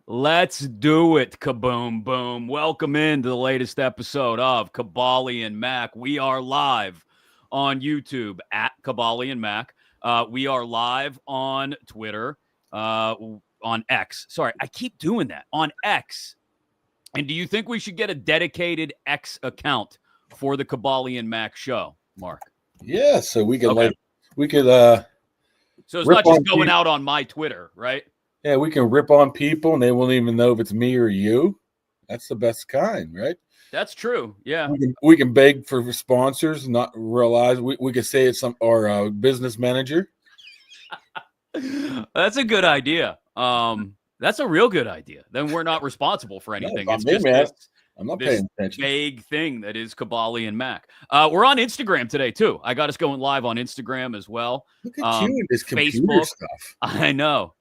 Let's do it, kaboom, boom. Welcome into the latest episode of Kaboly and Mack. We are live on YouTube at Kaboly and Mack. We are live on Twitter, on X. Sorry, I keep doing that. On X. And do you think we should get a dedicated X account for the Kaboly and Mack show, Mark? Yeah, so we could Okay. So it's not just going out on my Twitter, right? Yeah, we can rip on people and they won't even know if it's me or you. That's the best kind, right? That's true. Yeah. We can beg for sponsors, not realize we could say it's our business manager. That's a good idea. That's a real good idea. Then we're not responsible for anything. It's just man. I'm not paying attention. Vague thing that is Kaboly and Mack. We're on Instagram today too. I got us going live on Instagram as well. Look at you and this computer Facebook stuff. I know.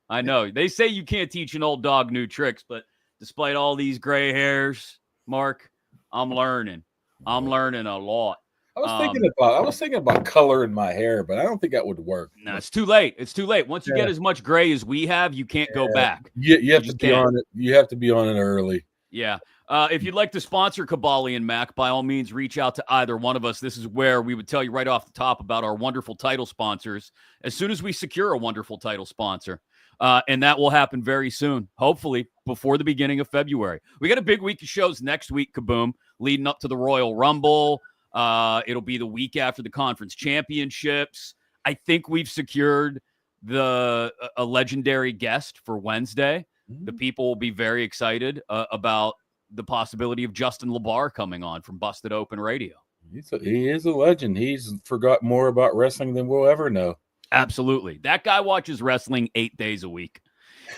They say you can't teach an old dog new tricks, but despite all these gray hairs, Mark, I'm learning. I'm learning a lot. I was thinking about color in my hair, but I don't think that would work. No, it's too late. It's too late. Once you get as much gray as we have, you can't go back. You have to be on it. You have to be on it early. Yeah. If you'd like to sponsor Kaboly and Mack, by all means, reach out to either one of us. This is where we would tell you right off the top about our wonderful title sponsors as soon as we secure a wonderful title sponsor. And that will happen very soon, hopefully before the beginning of February. We got a big week of shows next week, Kaboom, leading up to the Royal Rumble. It'll be the week after the conference championships. I think we've secured a legendary guest for Wednesday. The people will be very excited about the possibility of Justin LeBar coming on from Busted Open Radio. He is a legend. He's forgot more about wrestling than we'll ever know. Absolutely. That guy watches wrestling 8 days a week.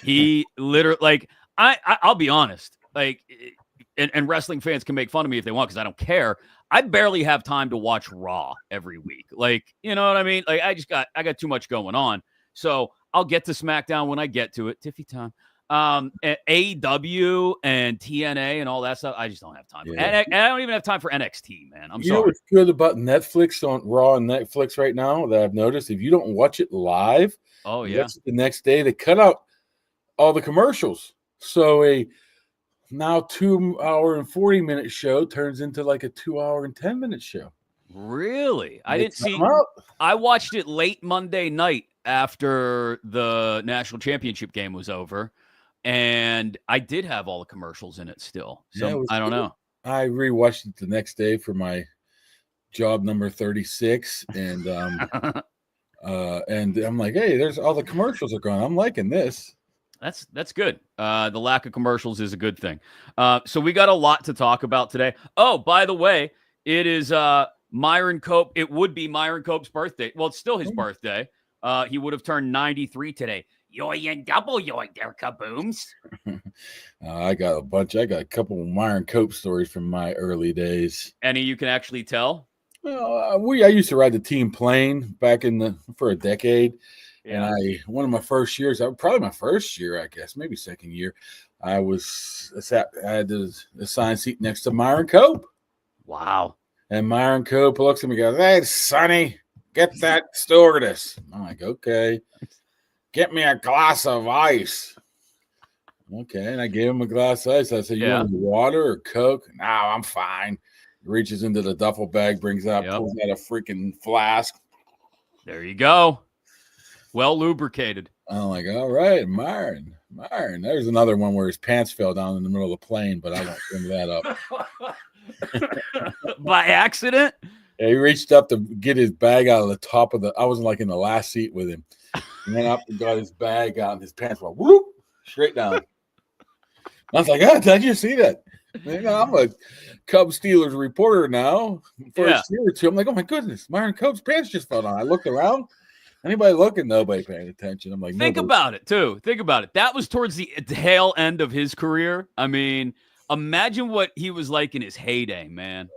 He literally, I'll be honest, and wrestling fans can make fun of me if they want because I don't care. I barely have time to watch Raw every week. You know what I mean? I got too much going on. So I'll get to SmackDown when I get to it. Tiffy time. AEW and TNA and all that stuff. I just don't have time. Yeah. And I don't even have time for NXT, man. I'm sorry. You know what's good about Netflix on Raw and Netflix right now that I've noticed? If you don't watch it live, the next day they cut out all the commercials. So a now 2 hour and 40-minute show turns into like a 2 hour and 10-minute show. Really? I didn't see. I watched it late Monday night after the national championship game was over. And I did have all the commercials in it still. So I don't know. I rewatched it the next day for my job number 36. And and I'm like, hey, there's all the commercials are gone. I'm liking this. That's good. The lack of commercials is a good thing. So we got a lot to talk about today. Oh, by the way, it is Myron Cope. It would be Myron Cope's birthday. Well, it's still his birthday. He would have turned 93 today. Yoy and double yoy there, kabooms. I got a bunch. I got a couple of Myron Cope stories from my early days. Any you can actually tell? Well, I used to ride the team plane back for a decade. Yeah. And one of my first years, probably my first year, I guess, maybe second year, I had the assigned seat next to Myron Cope. Wow. And Myron Cope looks at me and goes, hey, Sonny, get that stewardess. I'm like, okay. Get me a glass of ice. Okay, and I gave him a glass of ice. I said, you want water or Coke? No, I'm fine. He reaches into the duffel bag, pulls out a freaking flask. There you go. Well lubricated. I'm like, all right, Myron. There's another one where his pants fell down in the middle of the plane, but I won't bring that up. By accident? Yeah, he reached up to get his bag out of the top of I was in the last seat with him. He went up and got his bag out, and his pants went whoop straight down. I was like, did you see that? I'm a Cubs Steelers reporter now. First year or two, I'm like, oh my goodness, Myron Cope's pants just fell down. I looked around. Anybody looking? Nobody paying attention. I'm like, think about it too. Think about it. That was towards the tail end of his career. I mean, imagine what he was like in his heyday, man.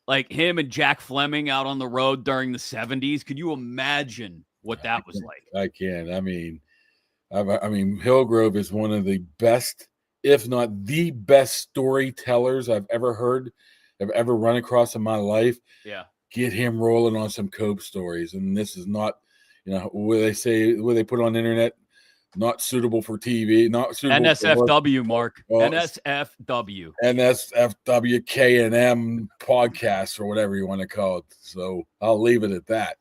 Like him and Jack Fleming out on the road during the 70s. Could you imagine what that was like? I can. I mean, Hillgrove is one of the best, if not the best storytellers I've ever heard, I've ever run across in my life. Yeah. Get him rolling on some Cope stories. And this is not, where they put on the internet, not suitable for TV, not suitable NSFW, Mark. Oh, NSFW. NSFW K&M podcast or whatever you want to call it. So I'll leave it at that.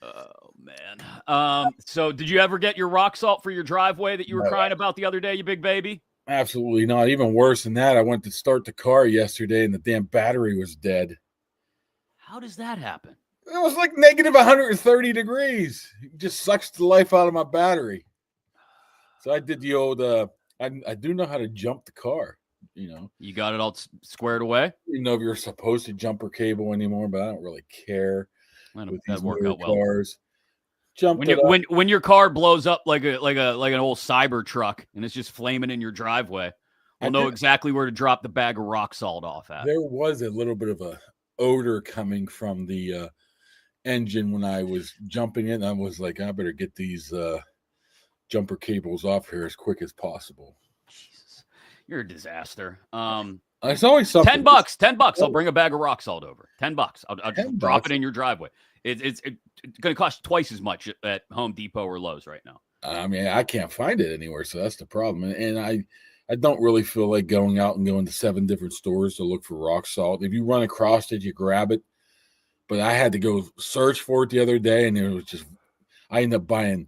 Oh, man. So did you ever get your rock salt for your driveway that you were crying about the other day, you big baby? Absolutely not. Even worse than that, I went to start the car yesterday and the damn battery was dead. How does that happen? It was like negative 130 degrees. It just sucks the life out of my battery. So I did the old, I do know how to jump the car, you know. You got it all squared away? I don't know if you're supposed to jumper cable anymore, but I don't really care. With these work out well. Cars. When your car blows up like an old cyber truck and it's just flaming in your driveway, we'll know exactly where to drop the bag of rock salt off at. There was a little bit of a odor coming from the engine when I was jumping in. I was like, I better get these jumper cables off here as quick as possible. Jesus, you're a disaster. It's always something. $10. I'll bring a bag of rock salt over. $10. I'll just drop it in your driveway. It's going to cost twice as much at Home Depot or Lowe's right now. I mean, I can't find it anywhere, so that's the problem. And I don't really feel like going out and going to 7 different stores to look for rock salt. If you run across it, you grab it. But I had to go search for it the other day, and it was just I ended up buying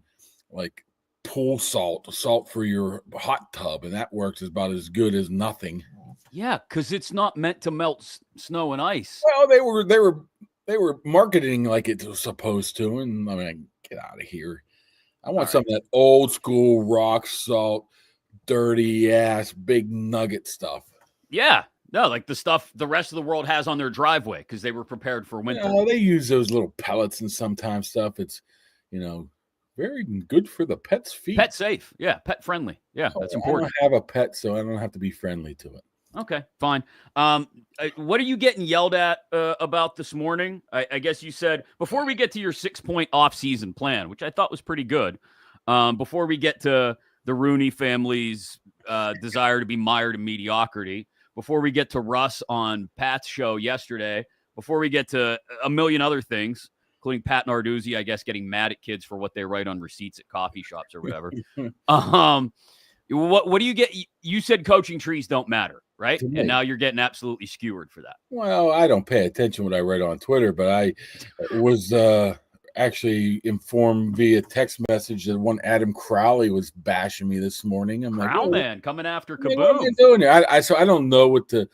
like pool salt for your hot tub, and that works about as good as nothing. Yeah, because it's not meant to melt snow and ice. Well, they were marketing like it was supposed to, and I mean, get out of here. I want some of that old school rock salt, dirty ass, big nugget stuff. Yeah, no, like the stuff the rest of the world has on their driveway because they were prepared for winter. They use those little pellets and sometimes stuff. It's, very good for the pet's feet. Pet safe. Yeah, pet friendly. Yeah, that's important. I don't have a pet, so I don't have to be friendly to it. Okay, fine. What are you getting yelled at about this morning? I guess you said, before we get to your 6-point offseason plan, which I thought was pretty good, before we get to the Rooney family's desire to be mired in mediocrity, before we get to Russ on Pat's show yesterday, before we get to a million other things, including Pat Narduzzi, I guess, getting mad at kids for what they write on receipts at coffee shops or whatever. What do you get? You said coaching trees don't matter, right? And now you're getting absolutely skewered for that. Well, I don't pay attention what I write on Twitter, but I was actually informed via text message that one Adam Crowley was bashing me this morning. I'm Crowman coming after Kaboom. What are you doing here? So I don't know what the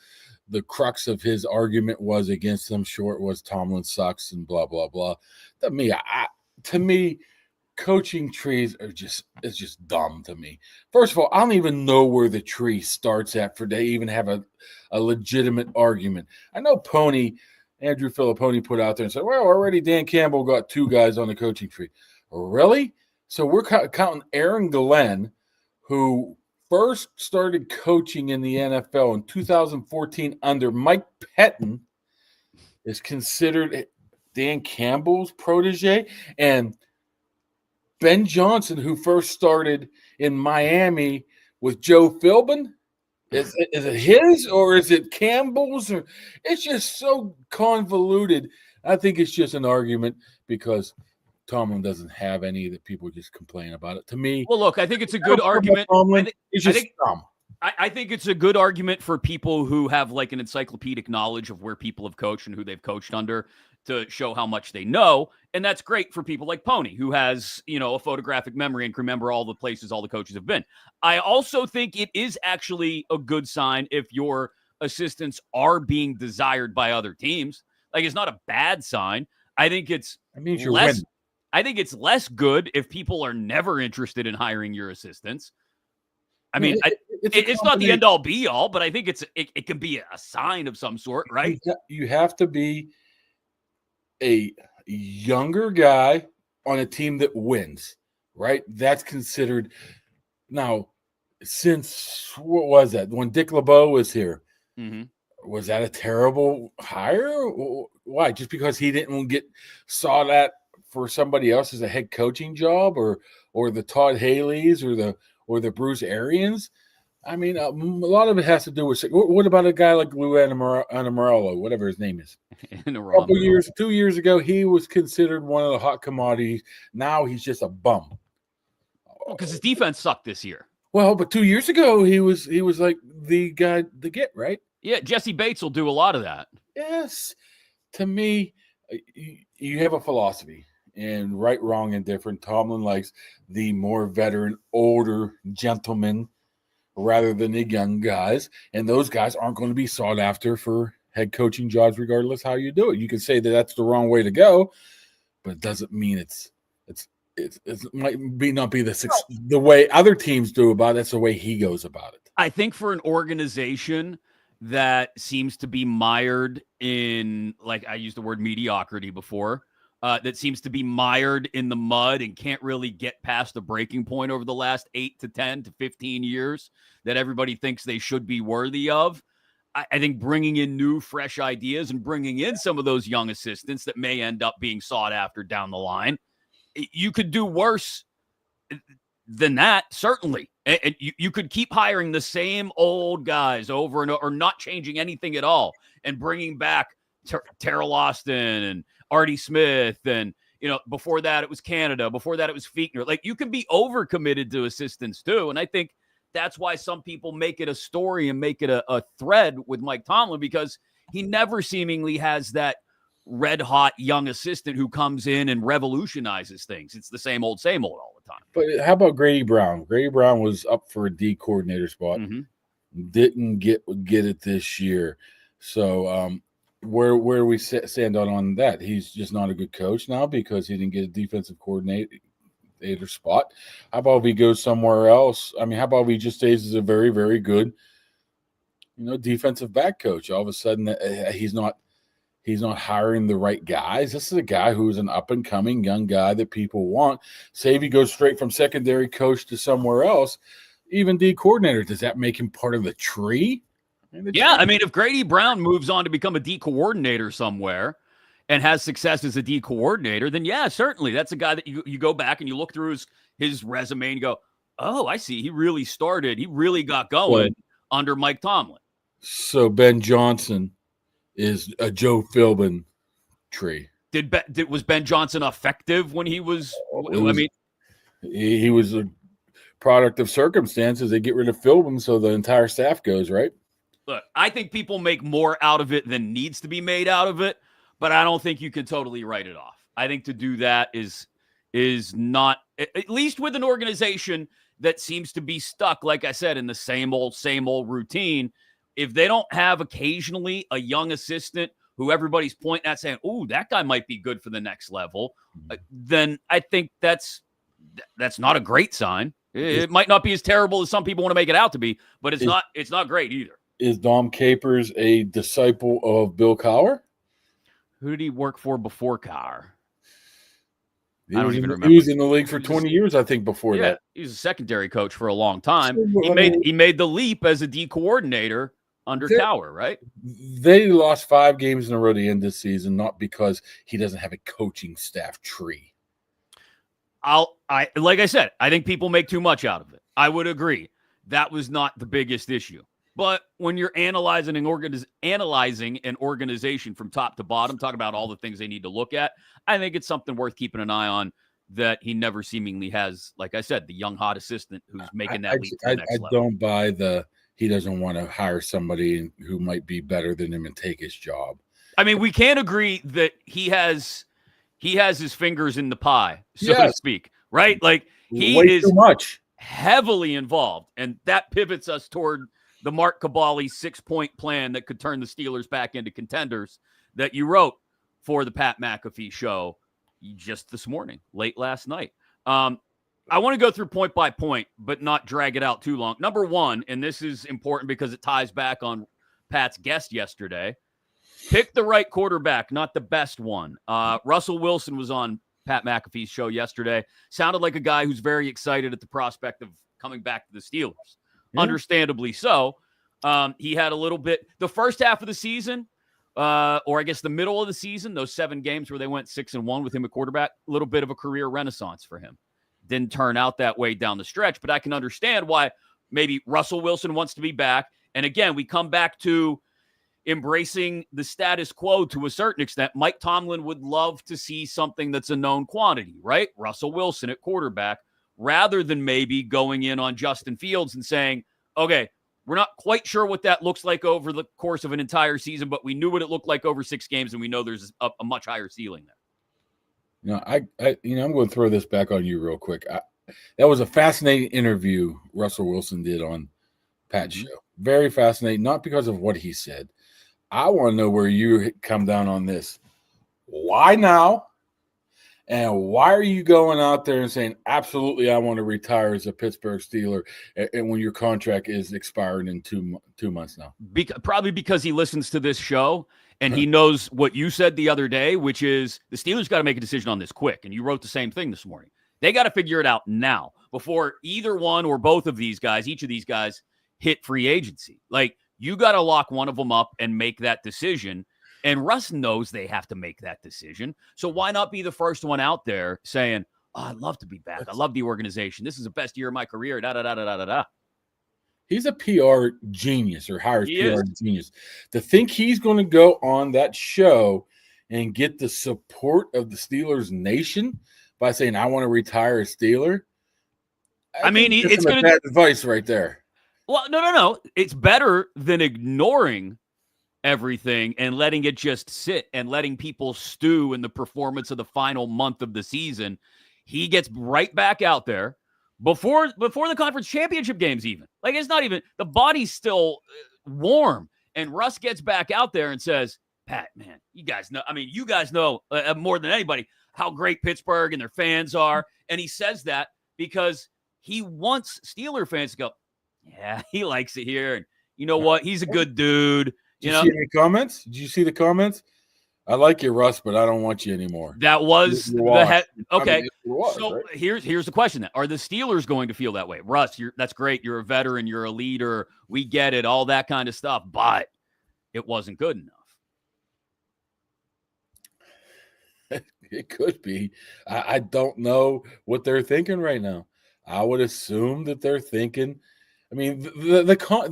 crux of his argument was against him. Short was Tomlin sucks and blah blah blah. To me, coaching trees it's just dumb to me. First of all, I don't even know where the tree starts at for they even have a legitimate argument. I know Andrew Filipponi put out there and said, well, already Dan Campbell got 2 guys on the coaching tree. Really? So we're counting Aaron Glenn, who first started coaching in the NFL in 2014 under Mike Pettin, is considered Dan Campbell's protege, and Ben Johnson, who first started in Miami with Joe Philbin, is it his or is it Campbell's? Or it's just so convoluted. I think it's just an argument because Tomlin doesn't have any that people just complain about it. To me, well, look, I think it's a good argument. It's just dumb. I think it's a good argument for people who have like an encyclopedic knowledge of where people have coached and who they've coached under to show how much they know. And that's great for people like Pony, who has, a photographic memory and can remember all the places all the coaches have been. I also think it is actually a good sign if your assistants are being desired by other teams. Like, it's not a bad sign. I think it's less good if people are never interested in hiring your assistants. I mean, it's not the end all be all, but I think it can be a sign of some sort, right? You have to be a younger guy on a team that wins, right? That's considered. Now, since what was that? When Dick LeBeau was here, was that a terrible hire? Why? Just because he didn't get sought at for somebody else as a head coaching job, or the Todd Haley's or the Bruce Arians? I mean, a lot of it has to do with. What about a guy like Lou Anamarello, whatever his name is? 2 years ago, he was considered one of the hot commodities. Now he's just a bum. because his defense sucked this year. Well, but 2 years ago he was like the guy to get, right? Yeah, Jesse Bates will do a lot of that. Yes. To me, you have a philosophy, and right, wrong, and different. Tomlin likes the more veteran, older gentlemen rather than the young guys, and those guys aren't going to be sought after for head coaching jobs regardless how you do it. You can say that that's the wrong way to go, but it doesn't mean it might not be the way other teams do about it. That's the way he goes about it. I think for an organization that seems to be mired in, like I used the word mediocrity before, that seems to be mired in the mud and can't really get past the breaking point over the last 8 to 10 to 15 years that everybody thinks they should be worthy of. I think bringing in new, fresh ideas and bringing in some of those young assistants that may end up being sought after down the line, you could do worse than that, certainly. And you could keep hiring the same old guys over and over, or not changing anything at all, and bringing back Terrell Austin and Artie Smith. And, before that, it was Canada. Before that, it was Fiechner. Like, you can be overcommitted to assistants, too. And I think that's why some people make it a story and make it a thread with Mike Tomlin, because he never seemingly has that red-hot young assistant who comes in and revolutionizes things. It's the same old all the time. But how about Grady Brown? Grady Brown was up for a D coordinator spot. Mm-hmm. Didn't get it this year. So where we stand on that? He's just not a good coach now because he didn't get a defensive coordinator spot. How about if he goes somewhere else? I mean, how about if he just stays as a very, very good, defensive back coach? All of a sudden, he's not hiring the right guys. This is a guy who's an up-and-coming young guy that people want. Say if he goes straight from secondary coach to somewhere else, even D coordinator, does that make him part of the tree? I mean, if Grady Brown moves on to become a D coordinator somewhere and has success as a D coordinator, then yeah, certainly. That's a guy that you go back and you look through his resume and you go, oh, I see. He really got going under Mike Tomlin. So Ben Johnson is a Joe Philbin tree. Was Ben Johnson effective when he was? He was a product of circumstances. They get rid of Philbin, so the entire staff goes, right. Look, I think people make more out of it than needs to be made out of it, but I don't think you can totally write it off. I think to do that is not, at least with an organization that seems to be stuck, like I said, in the same old routine. If they don't have occasionally a young assistant who everybody's pointing at saying, oh, that guy might be good for the next level, then I think that's not a great sign. It might not be as terrible as some people want to make it out to be, but it's not great either. Is Dom Capers a disciple of Bill Cowher? Who did he work for before Cowher? I don't even remember. He was in the league for 20 years, I think, before that. He was a secondary coach for a long time. He made the leap as a D coordinator under Cowher, right? They lost 5 games in a row to end this season, not because he doesn't have a coaching staff tree. Like I said, I think people make too much out of it. I would agree. That was not the biggest issue. But when you're analyzing an organization from top to bottom, talking about all the things they need to look at, I think it's something worth keeping an eye on that he never seemingly has, like I said, the young hot assistant who's making that leap to the next level. I don't buy he doesn't want to hire somebody who might be better than him and take his job. I mean, we can't agree that he has his fingers in the pie, so to speak, right? Like he is too much. Heavily involved, and that pivots us toward the Mark Kaboly 6-point plan that could turn the Steelers back into contenders that you wrote for the Pat McAfee show just this morning, late last night. I want to go through point by point, but not drag it out too long. Number one, and this is important because it ties back on Pat's guest yesterday, pick the right quarterback, not the best one. Russell Wilson was on Pat McAfee's show yesterday. Sounded like a guy who's very excited at the prospect of coming back to the Steelers. Yeah. Understandably so. He had a little bit, the first half of the season, or I guess the middle of the season, those 7 games where they went 6-1 with him at quarterback, a little bit of a career renaissance for him. Didn't turn out that way down the stretch, but I can understand why maybe Russell Wilson wants to be back. And again, we come back to embracing the status quo to a certain extent. Mike Tomlin would love to see something that's a known quantity, right? Russell Wilson at quarterback rather than maybe going in on Justin Fields and saying, okay, we're not quite sure what that looks like over the course of an entire season, but we knew what it looked like over 6 games, and we know there's a much higher ceiling there. I'm going to throw this back on you real quick. That was a fascinating interview Russell Wilson did on Pat's show. Very fascinating, not because of what he said. I want to know where you come down on this. Why now? And why are you going out there and saying, absolutely, I want to retire as a Pittsburgh Steeler, and when your contract is expired in 2 months now? Probably because he listens to this show, and he knows what you said the other day, which is the Steelers got to make a decision on this quick. And you wrote the same thing this morning. They got to figure it out now before either one or both of these guys, each of these guys, hit free agency. Like, you got to lock one of them up and make that decision. And Russ knows they have to make that decision. So why not be the first one out there saying, oh, I'd love to be back. I love the organization. This is the best year of my career. Da-da-da-da-da-da. He's a PR genius, or hires PR genius. To think he's going to go on that show and get the support of the Steelers nation by saying, I want to retire a Steeler. I mean, it's going to bad advice right there. Well, no. It's better than ignoring everything and letting it just sit and letting people stew in the performance of the final month of the season. He gets right back out there before the conference championship games even. Like, it's not even, the body's still warm. And Russ gets back out there and says, Pat, man, you guys know more than anybody how great Pittsburgh and their fans are. And he says that because he wants Steeler fans to go, yeah, he likes it here. And you know what? He's a good dude. Did you see any comments? Did you see the comments? I like you, Russ, but I don't want you anymore. That was the head. Okay. I mean, so right? here's the question then. Are the Steelers going to feel that way? Russ, that's great. You're a veteran. You're a leader. We get it. All that kind of stuff. But it wasn't good enough. It could be. I don't know what they're thinking right now. I would assume that they're thinking. I mean,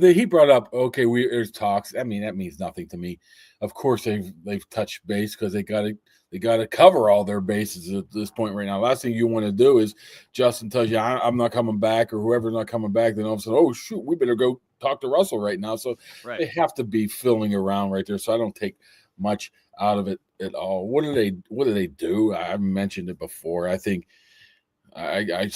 he brought up, okay, there's talks. I mean, that means nothing to me. Of course, they've touched base because they got to cover all their bases at this point right now. Last thing you want to do is Justin tells you, I'm not coming back, or whoever's not coming back. Then all of a sudden, oh shoot, we better go talk to Russell right now. So They have to be filling around right there. So I don't take much out of it at all. What do they do? I mentioned it before. I think I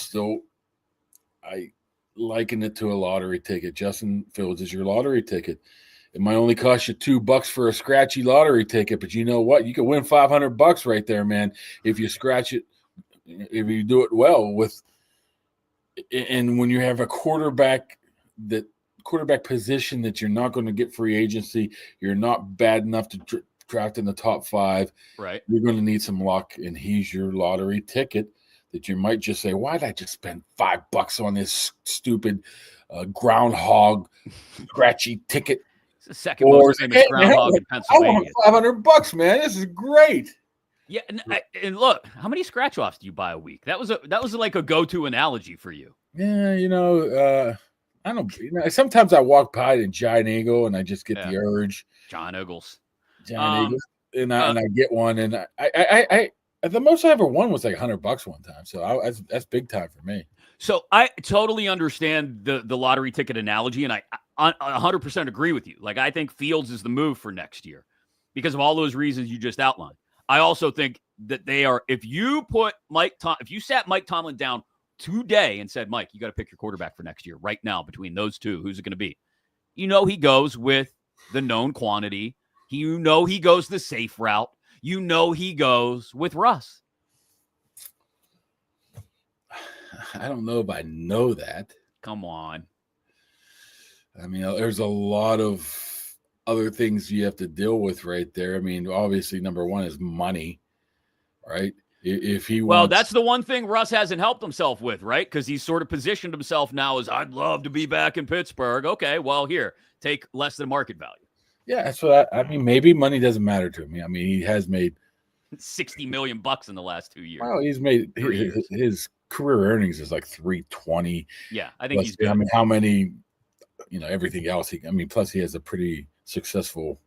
liken it to a lottery ticket. Justin Fields is your lottery ticket. It might only cost you $2 for a scratchy lottery ticket, but you know what? You can win $500 right there, man. If you scratch it, if you do it well and when you have a quarterback position that you're not going to get free agency, you're not bad enough to draft in the top 5. Right. You're going to need some luck, and he's your lottery ticket. That you might just say, why did I just spend $5 on this stupid groundhog scratchy ticket? It's the second most famous groundhog in Pennsylvania. I want $500, man. This is great. Yeah, and look, how many scratch offs do you buy a week? That was like a go-to analogy for you. Yeah, I don't. Sometimes I walk by the Giant Eagle and I just get the urge. Giant Eagles, and I get one, and I the most I ever won was like $100 one time. So that's big time for me. So I totally understand the lottery ticket analogy, and I 100% agree with you. Like, I think Fields is the move for next year because of all those reasons you just outlined. I also think that they are. If you sat Mike Tomlin down today and said, Mike, you got to pick your quarterback for next year right now between those two, who's it going to be? He goes with the known quantity. He goes the safe route. He goes with Russ. I don't know if I know that. Come on. I mean, there's a lot of other things you have to deal with right there. I mean, obviously, number one is money, right? Well, that's the one thing Russ hasn't helped himself with, right? Because he's sort of positioned himself now as, I'd love to be back in Pittsburgh. Okay, well, here, take less than market value. Yeah, that's what I mean. Maybe money doesn't matter to me. I mean, he has made $60 million in the last 2 years. Well, he's made his career earnings is like 320. Yeah, I think he's good. I mean, how many? Everything else. Plus he has a pretty successful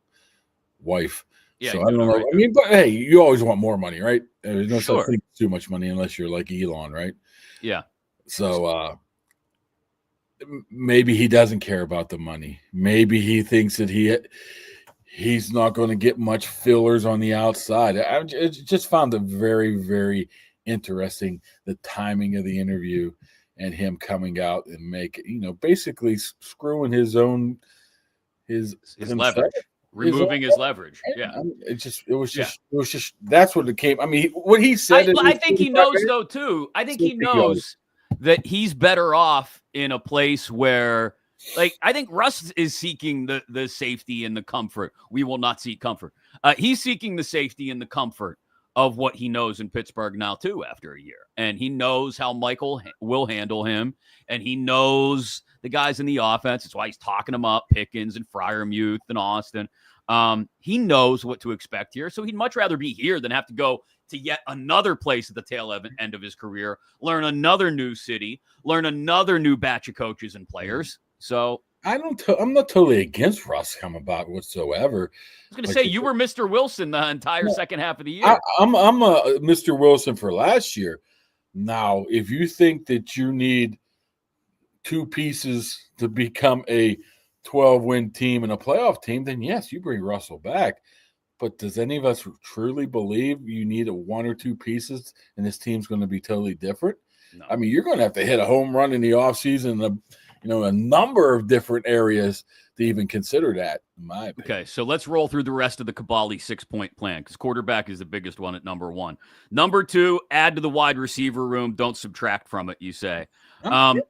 wife. Yeah, so I don't know. Right. I mean, but hey, you always want more money, right? There's no such thing as too much money unless you're like Elon, right? Yeah. So maybe he doesn't care about the money. Maybe he thinks that he's not going to get much fillers on the outside. I just found it very, very interesting, the timing of the interview and him coming out and basically screwing his leverage, removing his leverage. Yeah. It was just that's what it came. I mean, what he said. I think he knows though too. I think he knows that he's better off in a place where, like, I think Russ is seeking the safety and the comfort. We will not seek comfort. He's seeking the safety and the comfort of what he knows in Pittsburgh now too after a year. And he knows how Michael will handle him. And he knows the guys in the offense. That's why he's talking them up, Pickens and Freiermuth and Austin. He knows what to expect here. So he'd much rather be here than have to go to yet another place at the tail end of his career, learn another new city, learn another new batch of coaches and players. So I'm not totally against Russ coming about whatsoever. I was going to say, you were Mr. Wilson the entire second half of the year. I'm a Mr. Wilson for last year. Now, if you think that you need two pieces to become a 12-win team and a playoff team, then yes, you bring Russell back. But does any of us truly believe you need one or two pieces and this team's going to be totally different? No. I mean, you're going to have to hit a home run in the offseason, a number of different areas to even consider that, in my opinion. Okay, so let's roll through the rest of the Kaboly 6-point plan, because quarterback is the biggest one at number 1. Number 2, add to the wide receiver room. Don't subtract from it, you say. I'm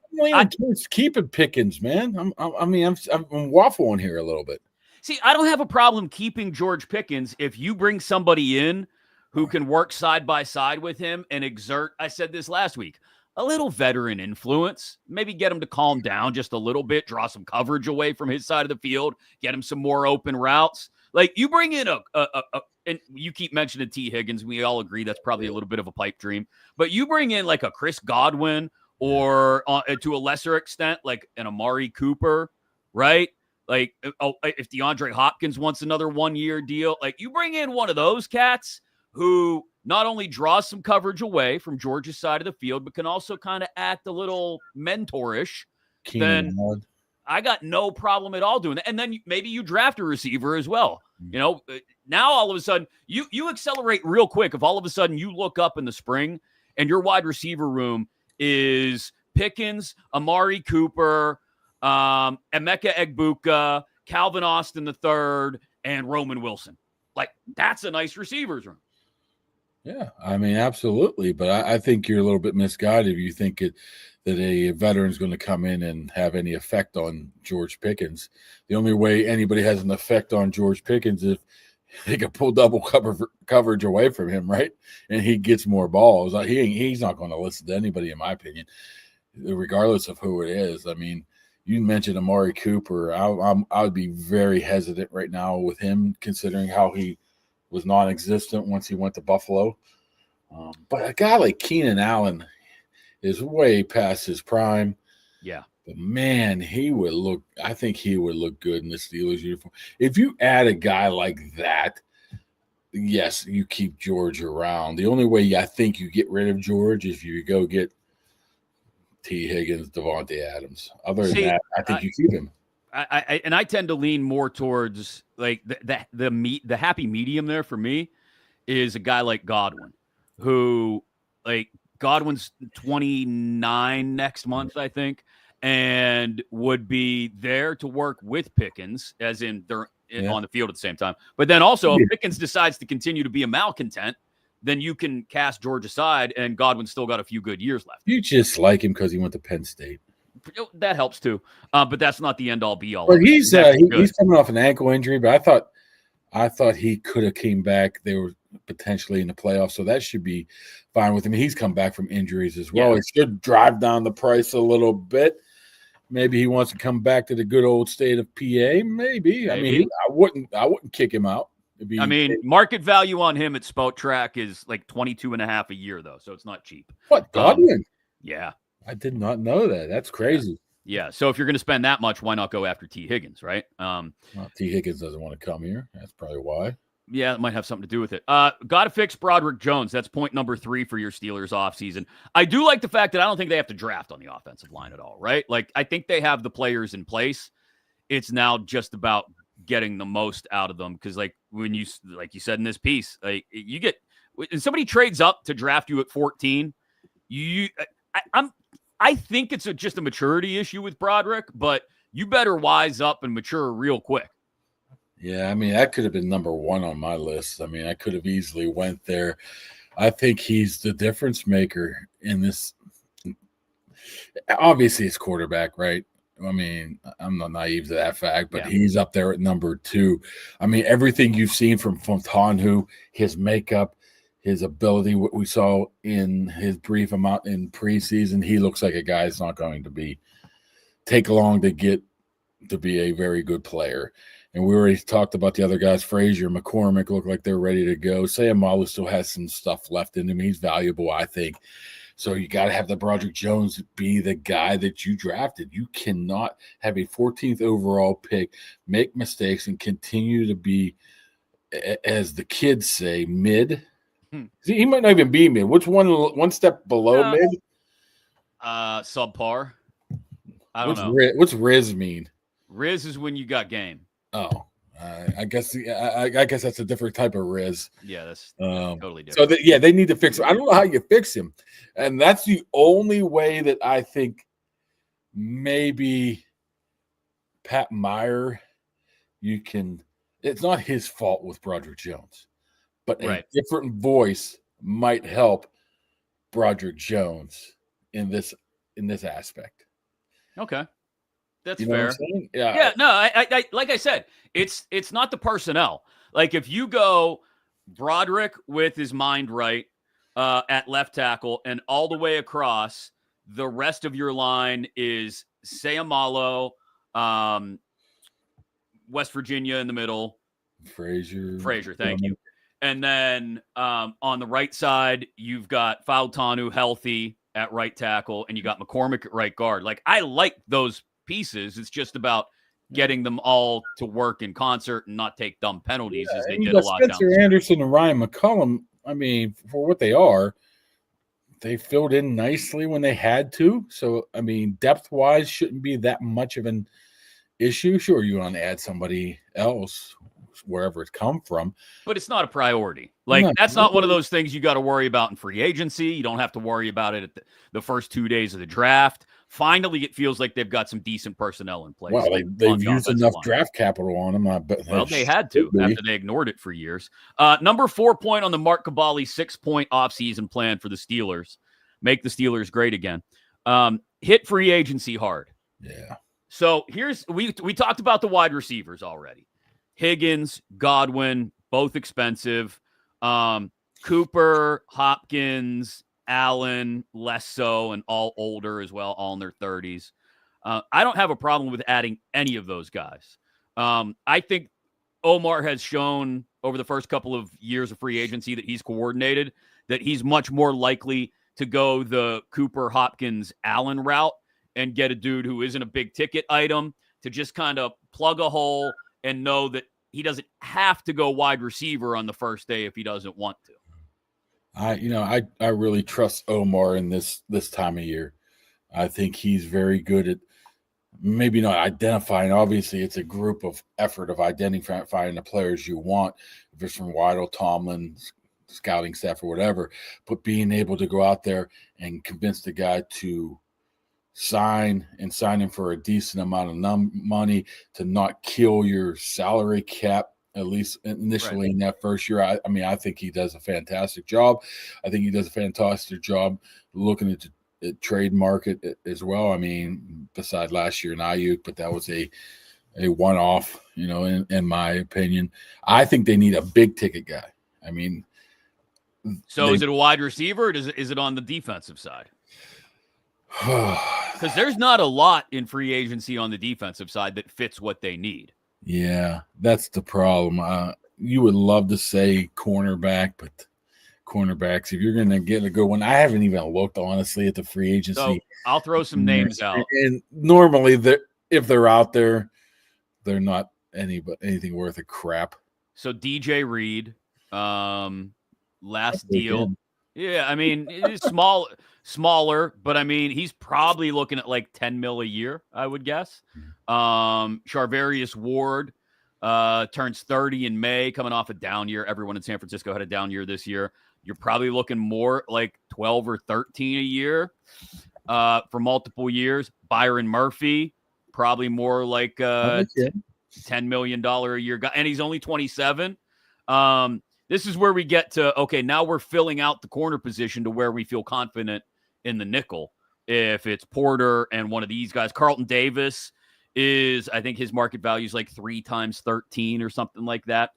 keeping Pickens, man. I'm waffling here a little bit. See, I don't have a problem keeping George Pickens if you bring somebody in who can work side by side with him and exert, I said this last week, a little veteran influence, maybe get him to calm down just a little bit, draw some coverage away from his side of the field, get him some more open routes. Like, you bring in and you keep mentioning T. Higgins. We all agree that's probably a little bit of a pipe dream, but you bring in like a Chris Godwin or to a lesser extent, like an Amari Cooper, right? Like, if DeAndre Hopkins wants another 1-year deal, like, you bring in one of those cats who not only draws some coverage away from Georgia's side of the field, but can also kind of act a little mentorish, then I got no problem at all doing that. And then maybe you draft a receiver as well. Now all of a sudden, you accelerate real quick if all of a sudden you look up in the spring and your wide receiver room is Pickens, Amari Cooper, Emeka Egbuka, Calvin Austin III, and Roman Wilson. Like, that's a nice receivers room. Yeah, I mean, absolutely. But I think you're a little bit misguided if you think that a veteran's going to come in and have any effect on George Pickens. The only way anybody has an effect on George Pickens is if they can pull double coverage away from him, right? And he gets more balls. He's not going to listen to anybody, in my opinion, regardless of who it is. I mean, you mentioned Amari Cooper. I would be very hesitant right now with him, considering how he was non-existent once he went to Buffalo. But a guy like Keenan Allen is way past his prime. Yeah. But man, I think he would look good in the Steelers uniform. If you add a guy like that, yes, you keep George around. The only way I think you get rid of George is if you go get T. Higgins, Devontae Adams. Other than that, I think you keep him. I tend to lean more towards like the happy medium there for me is a guy like Godwin, who, like, Godwin's 29 next month, I think, and would be there to work with Pickens, as in they're on the field at the same time. But then also, if Pickens decides to continue to be a malcontent, then you can cast George aside, and Godwin's still got a few good years left. You just like him because he went to Penn State. That helps too, but that's not the end-all be-all. But he's coming off an ankle injury, but I thought he could have came back. They were potentially in the playoffs, so that should be fine with him. He's come back from injuries as well. Yeah. It should drive down the price a little bit. Maybe he wants to come back to the good old state of PA. Maybe. I mean, I wouldn't kick him out. Market value on him at Spout Track is like 22.5 a year, though, so it's not cheap. What, Godwin? Yeah. I did not know that. That's crazy. Yeah. So if you're going to spend that much, why not go after T. Higgins, right? T. Higgins doesn't want to come here. That's probably why. Yeah, it might have something to do with it. Got to fix Broderick Jones. That's point number 3 for your Steelers offseason. I do like the fact that I don't think they have to draft on the offensive line at all, right? Like, I think they have the players in place. It's now just about getting the most out of them. Because, like, when you said in this piece, like, you get when somebody trades up to draft you at 14, I think it's just a maturity issue with Broderick, but you better wise up and mature real quick. Yeah, I mean, that could have been number 1 on my list. I mean, I could have easily went there. I think he's the difference maker in this. Obviously, it's quarterback, right? I mean, I'm not naive to that fact, but he's up there at number 2. I mean, everything you've seen from Tonhu, his makeup, his ability, what we saw in his brief amount in preseason, he looks like a guy that's not going to take long to get to be a very good player. And we already talked about the other guys. Frazier, McCormick look like they're ready to go. Sayamalu still has some stuff left in him. He's valuable, I think. So you got to have the Broderick Jones be the guy that you drafted. You cannot have a 14th overall pick, make mistakes, and continue to be, as the kids say, mid. He might not even be mid. Which one step below mid? Subpar. I don't know. What's Riz mean? Riz is when you got game. Oh, I guess that's a different type of Riz. Yeah, that's totally different. So they need to fix him. I don't know how you fix him, and that's the only way that I think maybe Pat Meyer. You can. It's not his fault with Broderick Jones, but a different voice might help Broderick Jones in this aspect. Okay. That's you know fair. What I'm saying? Yeah. Yeah. No, I like I said, it's not the personnel. Like if you go Broderick with his mind right at left tackle and all the way across, the rest of your line is Sayamalo, West Virginia in the middle. Frazier, thank you. And then on the right side, you've got Fautanu healthy at right tackle, and you got McCormick at right guard. Like I like those pieces. It's just about getting them all to work in concert and not take dumb penalties as they did a lot. Spencer Anderson and Ryan McCullum, I mean, for what they are, they filled in nicely when they had to. So, I mean, depth-wise shouldn't be that much of an issue. Sure, you want to add somebody else wherever it's come from. But it's not a priority. Like, that's not one of those things you got to worry about in free agency. You don't have to worry about it at the first 2 days of the draft. Finally, it feels like they've got some decent personnel in place. Well, they've used enough draft capital on them. Well, they had to after they ignored it for years. Number 4 point on the Mark Kaboly 6-point offseason plan for the Steelers. Make the Steelers great again. Hit free agency hard. Yeah. So we talked about the wide receivers already. Higgins, Godwin, both expensive. Cooper, Hopkins, Allen, less so, and all older as well, all in their 30s. I don't have a problem with adding any of those guys. I think Omar has shown over the first couple of years of free agency that he's coordinated, that he's much more likely to go the Cooper, Hopkins, Allen route and get a dude who isn't a big ticket item to just kind of plug a hole and know that he doesn't have to go wide receiver on the first day if he doesn't want to. I really trust Omar in this time of year. I think he's very good at maybe not identifying. Obviously, it's a group of effort of identifying the players you want, if it's from Waddle, Tomlin, scouting staff, or whatever, but being able to go out there and convince the guy to sign him for a decent amount of money to not kill your salary cap, at least initially in that first year. I think he does a fantastic job. I think he does a fantastic job looking at the trade market as well. I mean, beside last year in Ayuk, but that was a one-off, in my opinion. I think they need a big ticket guy. I mean, so is it a wide receiver or is it on the defensive side? Because there's not a lot in free agency on the defensive side that fits what they need. Yeah, that's the problem. You would love to say cornerback, but cornerbacks, if you're going to get a good one, I haven't even looked, honestly, at the free agency. So I'll throw some names out. And normally, if they're out there, they're not anything worth a crap. So DJ Reed, last deal. Yeah, I mean, it's smaller, but I mean, he's probably looking at like 10 mil a year, I would guess. Charvarius Ward turns 30 in May, coming off a down year. Everyone in San Francisco had a down year this year. You're probably looking more like 12 or 13 a year for multiple years. Byron Murphy, probably more like $10 million a year guy, and he's only 27. This is where we get to, okay, now we're filling out the corner position to where we feel confident in the nickel. If it's Porter and one of these guys, Carlton Davis is, I think his market value is like 3 times 13 or something like that.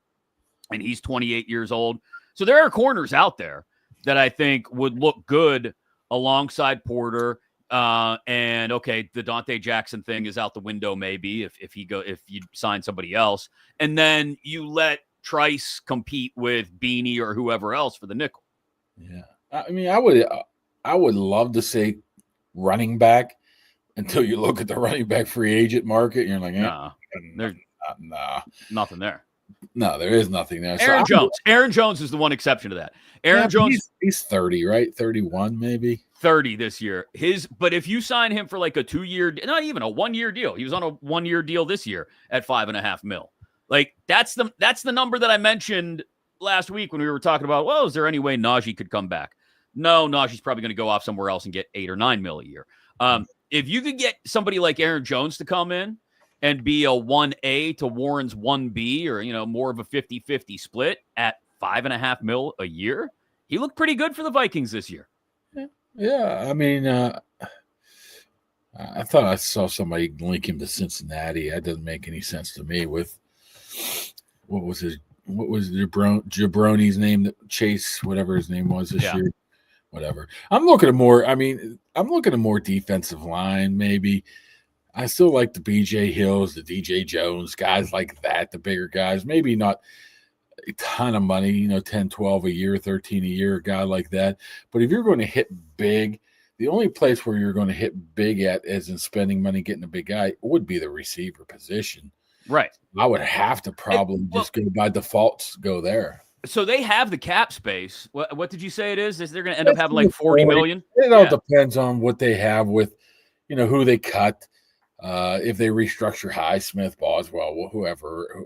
And he's 28 years old. So there are corners out there that I think would look good alongside Porter. And okay, the Dante Jackson thing is out the window, maybe if you sign somebody else. And then you let Trice compete with Beanie or whoever else for the nickel. Yeah. I mean, I would love to say running back until you look at the running back free agent market and you're like, there's nothing there. No, there is nothing there. Aaron Jones is the one exception to that. Aaron Jones, he's 30, right? 31 maybe. 30 this year. But if you sign him for like a 2-year, not even a 1-year deal, he was on a 1-year deal this year at $5.5 million. Like that's the number that I mentioned last week when we were talking about, well, is there any way Najee could come back? No, Najee's probably going to go off somewhere else and get $8 or $9 million a year. If you could get somebody like Aaron Jones to come in and be a 1A to Warren's 1B, or more of a 50-50 split at $5.5 million a year, he looked pretty good for the Vikings this year. Yeah, I mean, I thought I saw somebody link him to Cincinnati. That doesn't make any sense to me. With what was Jabroni's name? That Chase, whatever his name was this year. Whatever. I'm looking at more defensive line, maybe. I still like the BJ Hills, the DJ Jones, guys like that, the bigger guys. Maybe not a ton of money, 10, 12 a year, 13 a year, a guy like that. But if you're going to hit big, the only place where you're going to hit big at, as in spending money, getting a big guy, would be the receiver position. Right. I would have to probably just go by default, go there. So they have the cap space. What did you say it is? Is they're going to end up having like 40 million? It all depends on what they have with, who they cut. If they restructure Highsmith, Boswell, whoever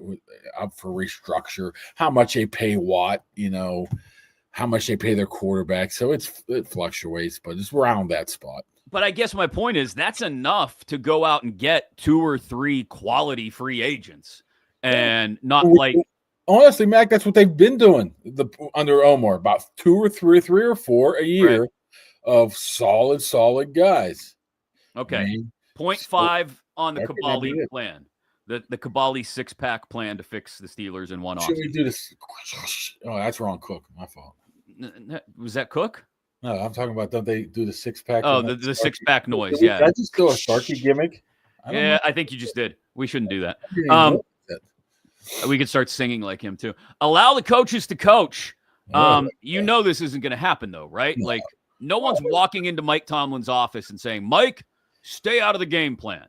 up for restructure, how much they pay Watt, how much they pay their quarterback. So it fluctuates, but it's around that spot. But I guess my point is that's enough to go out and get 2 or 3 quality free agents, and not like. Honestly, Mac, that's what they've been doing under Omar, about 2 or 3 or 4 a year of solid guys. Okay. 0.5 on the Kaboly plan. The Kaboly 6-pack plan to fix the Steelers in one offseason. Should we do this? Oh, that's wrong, Cook. My fault. Was that Cook? No, I'm talking about, don't they do the 6-pack? Oh, the 6-pack noise, yeah. That's just still a Starkey gimmick? I think you just did. We shouldn't do that. We could start singing like him, too. Allow the coaches to coach. This isn't going to happen, though, right? No. Like, no one's walking into Mike Tomlin's office and saying, Mike, stay out of the game plan.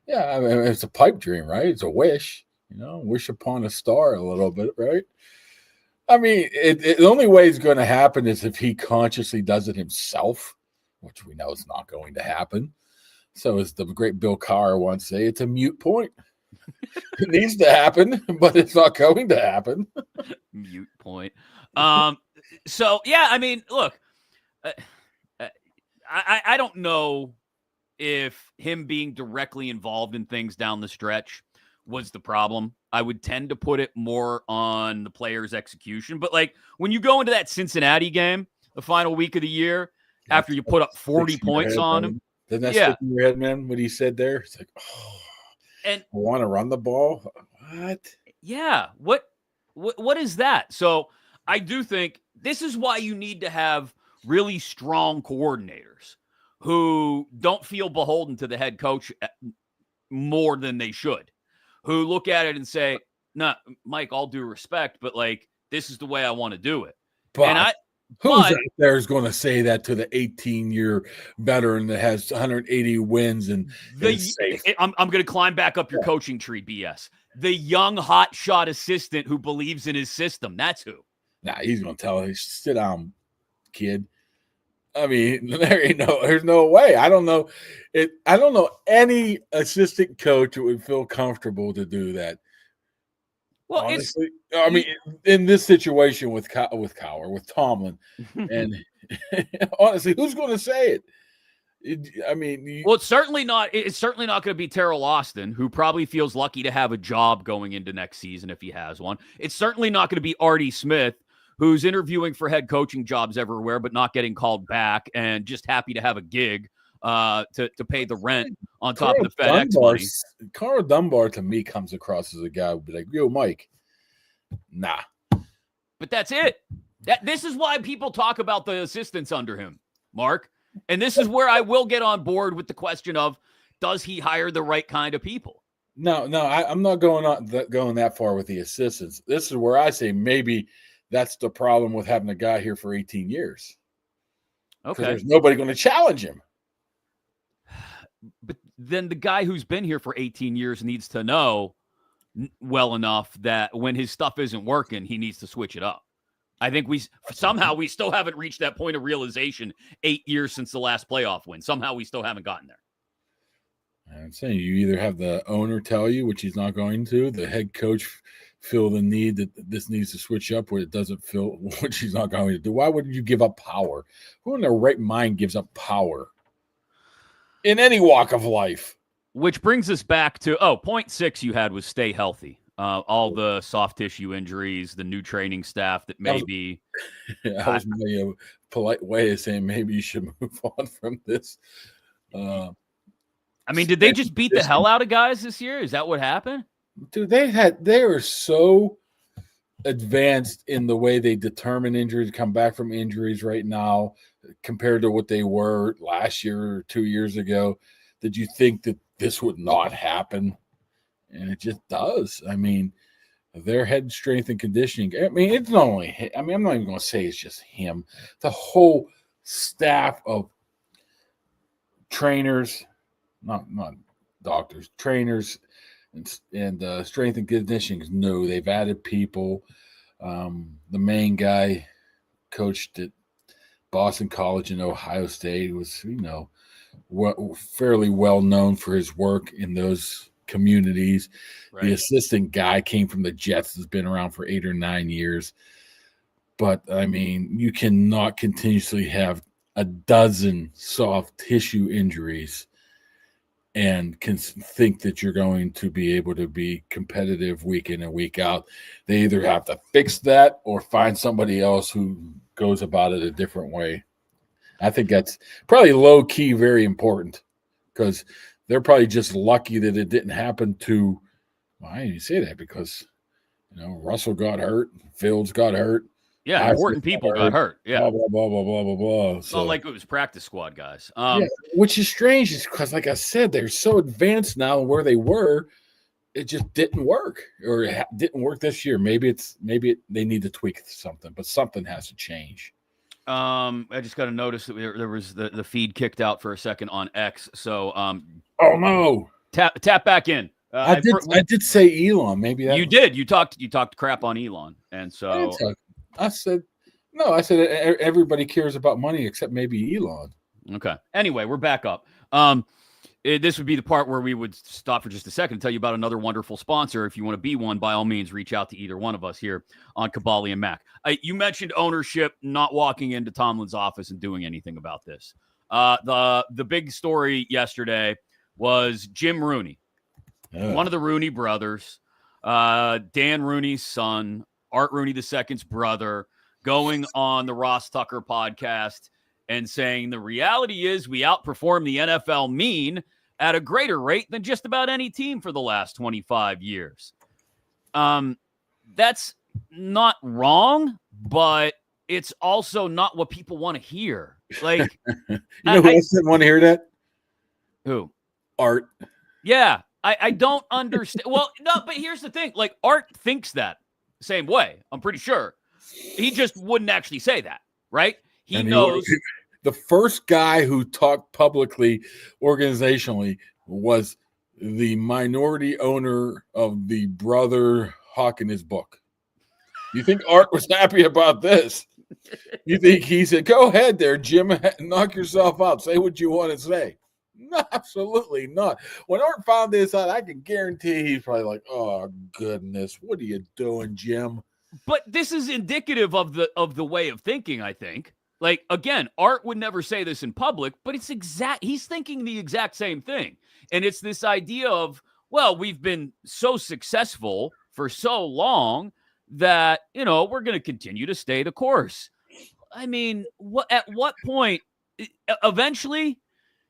Yeah, I mean, it's a pipe dream, right? It's a wish, wish upon a star a little bit, right? I mean, the only way it's going to happen is if he consciously does it himself, which we know is not going to happen. So as the great Bill Carr once said, it's a moot point. It needs to happen, but it's not going to happen. Moot point. So, yeah, I mean, look, I don't know if him being directly involved in things down the stretch was the problem. I would tend to put it more on the player's execution. But, like, when you go into that Cincinnati game, the final week of the year, after you put up 40 points on him. Doesn't that stick in your head, man, what he said there? It's like, I want to run the ball? What? Yeah. What is that? So I do think this is why you need to have really strong coordinators who don't feel beholden to the head coach more than they should, who look at it and say, no, Mike, all due respect, but like, this is the way I want to do it. But Who's out there is going to say that to the 18-year veteran that has 180 wins and is safe? I'm going to climb back up your coaching tree, BS. The young hotshot assistant who believes in his system. That's who. Nah, he's going to tell him, sit down, kid. I mean, there's no way. I don't know any assistant coach who would feel comfortable to do that. Well, honestly, I mean, in this situation with Tomlin, and honestly, who's going to say it? I mean, well, it's certainly not. It's certainly not going to be Terrell Austin, who probably feels lucky to have a job going into next season if he has one. It's certainly not going to be Artie Smith, who's interviewing for head coaching jobs everywhere, but not getting called back and just happy to have a gig to pay the rent on top of the FedEx money. Carl Dunbar to me comes across as a guy who would be like, yo, Mike, nah. But that's it. This is why people talk about the assistants under him, Mark. And this is where I will get on board with the question of, does he hire the right kind of people? No, I'm not going that far with the assistants. This is where I say maybe that's the problem with having a guy here for 18 years. Okay. There's nobody going to challenge him. But then the guy who's been here for 18 years needs to know well enough that when his stuff isn't working, he needs to switch it up. I think we still haven't reached that point of realization 8 years since the last playoff win. Somehow we still haven't gotten there. I'm saying you either have the owner tell you, which he's not going to, the head coach feel the need that this needs to switch up where it doesn't feel, which he's not going to do. Why would you give up power? Who in their right mind gives up power in any walk of life? Which brings us back to, point 6 you had was stay healthy. All the soft tissue injuries, the new training staff that maybe. That was my polite way of saying maybe you should move on from this. I mean, did they just beat the hell out of guys this year? Is that what happened? Dude, they are so advanced in the way they determine injuries, come back from injuries right now compared to what they were last year or 2 years ago. Did you think that this would not happen? And it just does. I mean, their head strength and conditioning. I mean, it's not only him. I mean, I'm not even going to say it's just him. The whole staff of trainers, not doctors, trainers, and strength and conditioning. No, they've added people. The main guy coached at Boston College and Ohio State. He was, fairly well known for his work in those communities. Right. The assistant guy came from the Jets, has been around for 8 or 9 years. But I mean, you cannot continuously have a dozen soft tissue injuries and can think that you're going to be able to be competitive week in and week out. They either have to fix that or find somebody else who goes about it a different way. I think that's probably low key very important because they're probably just lucky that it didn't happen to. Well, I didn't even say that because Russell got hurt, Fields got hurt. Yeah, important people got hurt. Yeah, blah blah blah blah blah blah blah. It's not like it was practice squad guys. Which is strange, is because, like I said, they're so advanced now where they were. It just didn't work, or it didn't work this year. Maybe they need to tweak something, but something has to change. I just got to notice that there was the feed kicked out for a second on X. So, oh no, tap back in. I did say Elon. Maybe that you did. You talked crap on Elon, and so I said no. I said everybody cares about money except maybe Elon. Okay. Anyway, we're back up. This would be the part where we would stop for just a second and tell you about another wonderful sponsor. If you want to be one, by all means, reach out to either one of us here on Kaboly and Mack. You mentioned ownership not walking into Tomlin's office and doing anything about this. The big story yesterday was Jim Rooney, one of the Rooney brothers, Dan Rooney's son, Art Rooney II's brother, going on the Ross Tucker podcast and saying the reality is we outperform the NFL mean at a greater rate than just about any team for the last 25 years. That's not wrong, but it's also not what people want to hear. Like, who else didn't want to hear that? Who? Art. Yeah, I don't understand. Well, no, but here's the thing. Like, Art thinks that same way. I'm pretty sure. He just wouldn't actually say that. right? He And knows. the first guy who talked publicly, organizationally, was the minority owner of the brother hawking his book. You think Art was happy about this? You think he said, "Go ahead there, Jim, knock yourself out, say what you want to say"? No, absolutely not. When Art found this out, I can guarantee he's probably like, "Oh goodness, what are you doing, Jim?" But this is indicative of the way of thinking, I think. Like, again, Art would never say this in public, but he's thinking the exact same thing. And it's this idea of, well, we've been so successful for so long that, we're going to continue to stay the course. I mean, at what point, eventually,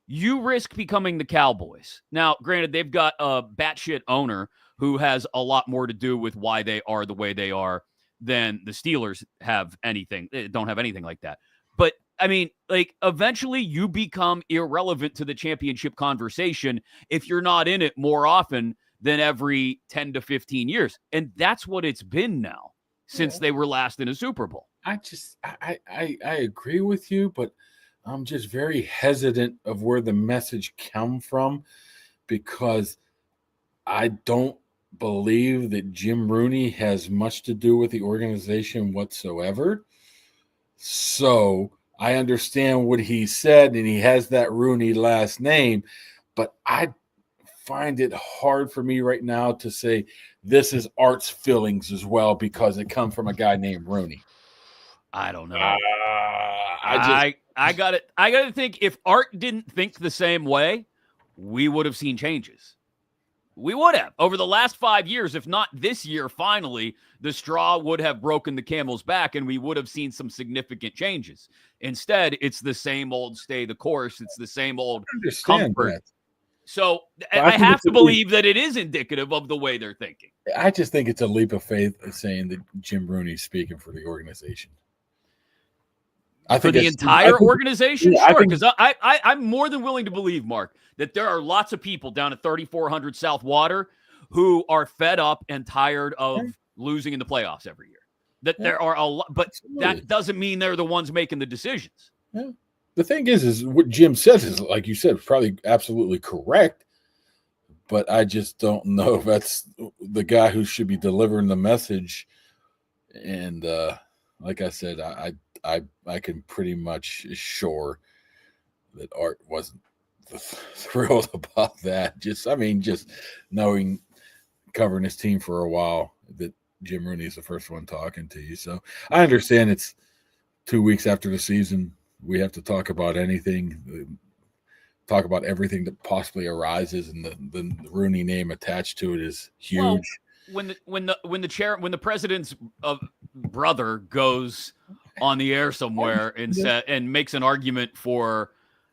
you risk becoming the Cowboys. Now, granted, they've got a batshit owner who has a lot more to do with why they are the way they are than the Steelers don't have anything like that. But I mean, like, eventually you become irrelevant to the championship conversation if you're not in it more often than every 10 to 15 years. And that's what it's been now since they were last in a Super Bowl. I agree with you, but I'm just very hesitant of where the message come from, because I don't believe that Jim Rooney has much to do with the organization whatsoever. So I understand what he said, and he has that Rooney last name, but I find it hard for me right now to say this is Art's feelings as well, because it comes from a guy named Rooney. I don't know. I got to think if Art didn't think the same way, we would have seen changes. We would have. Over the last 5 years, if not this year, finally, the straw would have broken the camel's back and we would have seen some significant changes. Instead, it's the same old stay the course. It's the same old comfort. That. So I have to believe that it is indicative of the way they're thinking. I just think it's a leap of faith saying that Jim Rooney's speaking for the organization. For the entire organization? Yeah, sure, because I'm more than willing to believe, Mark, that there are lots of people down at 3400 South Water who are fed up and tired of losing in the playoffs every year. That there are a lot, but that doesn't mean they're the ones making the decisions. Yeah. The thing is what Jim says is, like you said, probably absolutely correct, but I just don't know if that's the guy who should be delivering the message. And like I said, I can pretty much assure that Art wasn't thrilled about that. Just knowing, covering his team for a while, that Jim Rooney is the first one talking to you. So I understand it's 2 weeks after the season. We have to talk about anything, talk about everything that possibly arises, and the Rooney name attached to it is huge. Well, when the president's brother goes on the air somewhere and makes an argument for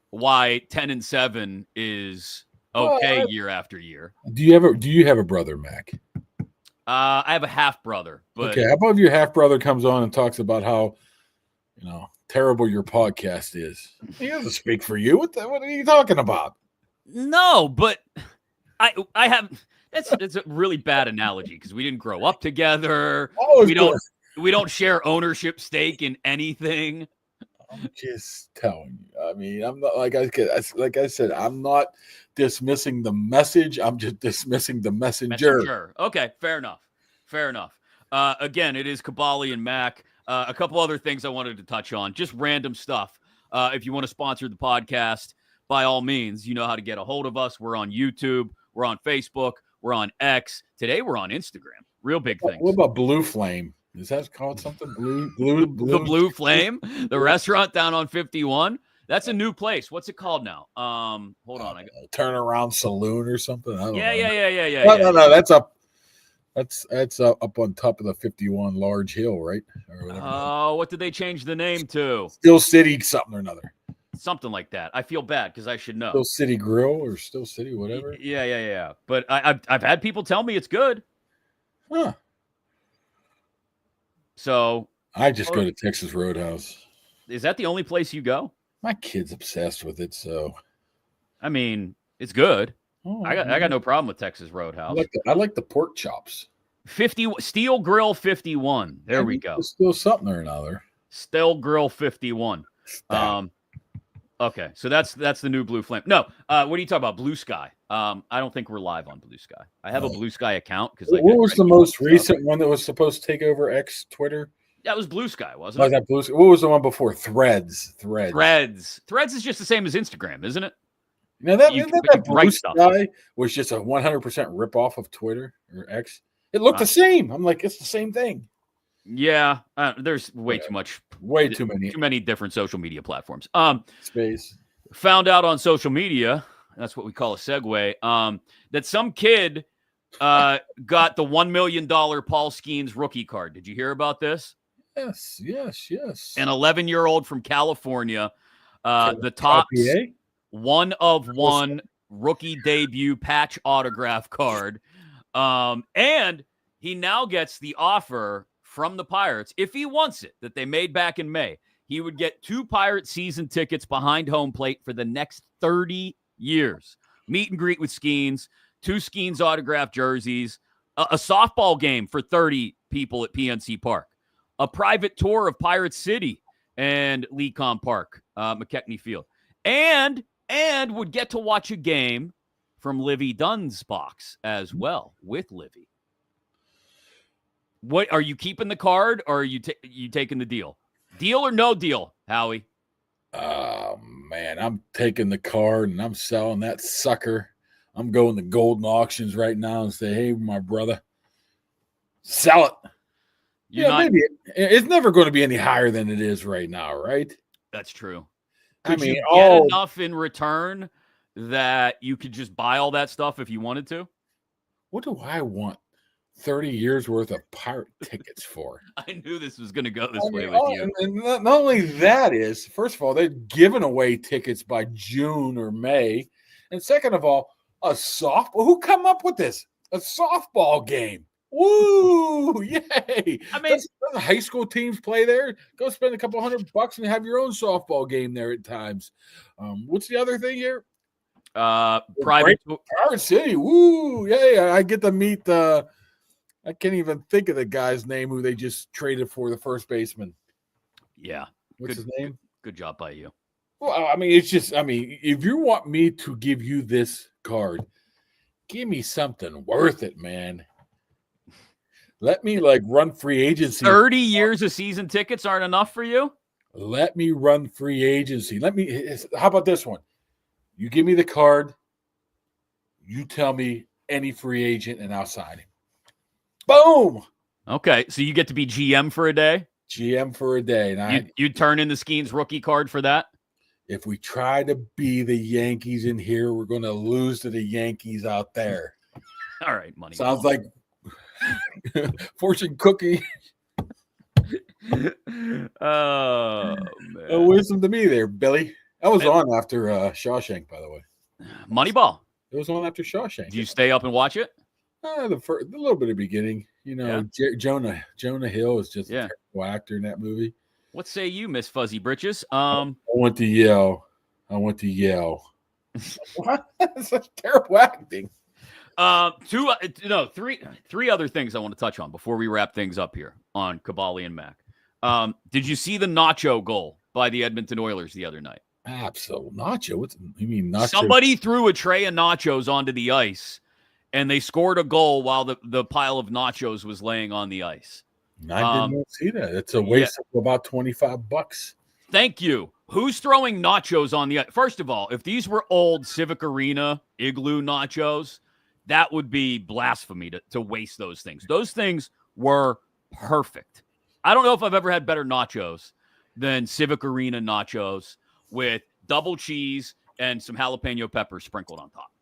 why 10-7 is okay year after year. Do you have a brother, Mac? I have a half brother. But okay, how about if your half brother comes on and talks about how terrible your podcast is? He doesn't speak for you. What are you talking about? No, but I have. That's a really bad analogy because we didn't grow up together. We don't share ownership stake in anything. I'm just telling you. I mean, I'm not like I said. I'm not dismissing the message. I'm just dismissing the messenger. Okay, fair enough. Again, it is Kaboly and Mack. A couple other things I wanted to touch on, just random stuff. If you want to sponsor the podcast, by all means, you know how to get a hold of us. We're on YouTube. We're on Facebook. We're on X. Today, we're on Instagram. Real big things. What about Blue Flame? Is that called something? The Blue Flame, the restaurant down on 51. That's a new place. What's it called now? Hold on. Turnaround Saloon or something. I don't know. Yeah. No. That's up. That's up on top of the 51 large hill, right? Oh, what did they change the name to? Still City something or another. Something like that. I feel bad because I should know. Still City Grill or Still City, whatever. Yeah. But I've had people tell me it's good. Huh. So I just go to Texas Roadhouse. Is that the only place you go? My kid's obsessed with it, so I mean, it's good. I got no problem with Texas Roadhouse. I like the pork chops. 50 Steel Grill 51. There we go. Still something or another. Still Grill 51. Okay, so that's the new Blue Flame. No, what are you talking about? Blue Sky. I don't think we're live on Blue Sky. I have a Blue Sky account because what was the most recent one that was supposed to take over X Twitter? That was Blue Sky, wasn't it? That Blue Sky? What was the one before? Threads. Threads is just the same as Instagram, isn't it? Now that Blue Sky was just a 100% ripoff of Twitter or X. It looked the same. I'm like, it's the same thing. Yeah, there's way too many different social media platforms. Space. Found out on social media, that's what we call a segue, that some kid got the $1 million Paul Skeens rookie card. Did you hear about this? Yes. An 11-year-old from California, the Topps one of one rookie debut patch autograph card. And he now gets the offer from the Pirates, if he wants it, that they made back in May. He would get 2 Pirate season tickets behind home plate for the next 30 years. Meet and greet with Skeens, 2 Skeens autographed jerseys, a softball game for 30 people at PNC Park, a private tour of Pirate City and Lecom Park, McKechnie Field, and would get to watch a game from Livy Dunn's box as well with Livy. What are you keeping the card, or are you taking the deal? Deal or no deal, Howie? Oh man, I'm taking the card and I'm selling that sucker. I'm going to Golden Auctions right now and say, hey, my brother, sell it. Maybe it's never going to be any higher than it is right now, right? That's true. Could you get enough in return that you could just buy all that stuff if you wanted to? What do I want 30 years worth of Pirate tickets for? I knew this was going to go this way with you. And not only that is, first of all, they're giving away tickets by June or May. And second of all, a softball. Who come up with this? A softball game. Woo! Yay! I mean, doesn't high school teams play there? Go spend a couple $100 and have your own softball game there at times. What's the other thing here? Private City. Woo! Yay! I get to meet I can't even think of the guy's name who they just traded for, the first baseman. Yeah. What's his name? Good job by you. Well, I mean, if you want me to give you this card, give me something worth it, man. Let me run free agency. 30 years of season tickets aren't enough for you? Let me run free agency. How about this one? You give me the card. You tell me any free agent and I'll sign him. Boom. Okay. So you get to be GM for a day? GM for a day. And you turn in the Skeens rookie card for that? If we try to be the Yankees in here, we're going to lose to the Yankees out there. All right, money. Sounds like fortune cookie. Oh, man. Wisdom to me there, Billy. That was on after Shawshank, by the way. Moneyball. It was on after Shawshank. Did you stay up and watch it? The little bit of beginning. Jonah Hill is just a terrible actor in that movie. What say you, Miss Fuzzy Britches? I want to yell. What? That's such terrible acting. Three other things I want to touch on before we wrap things up here on Kaboly and Mack. Did you see the nacho goal by the Edmonton Oilers the other night? Absolutely. Nacho? You mean nacho? Somebody threw a tray of nachos onto the ice, and they scored a goal while the pile of nachos was laying on the ice. I didn't see that. It's a waste of about $25. Thank you. Who's throwing nachos on the ice? First of all, if these were old Civic Arena Igloo nachos, that would be blasphemy to waste those things. Those things were perfect. I don't know if I've ever had better nachos than Civic Arena nachos with double cheese and some jalapeno peppers sprinkled on top.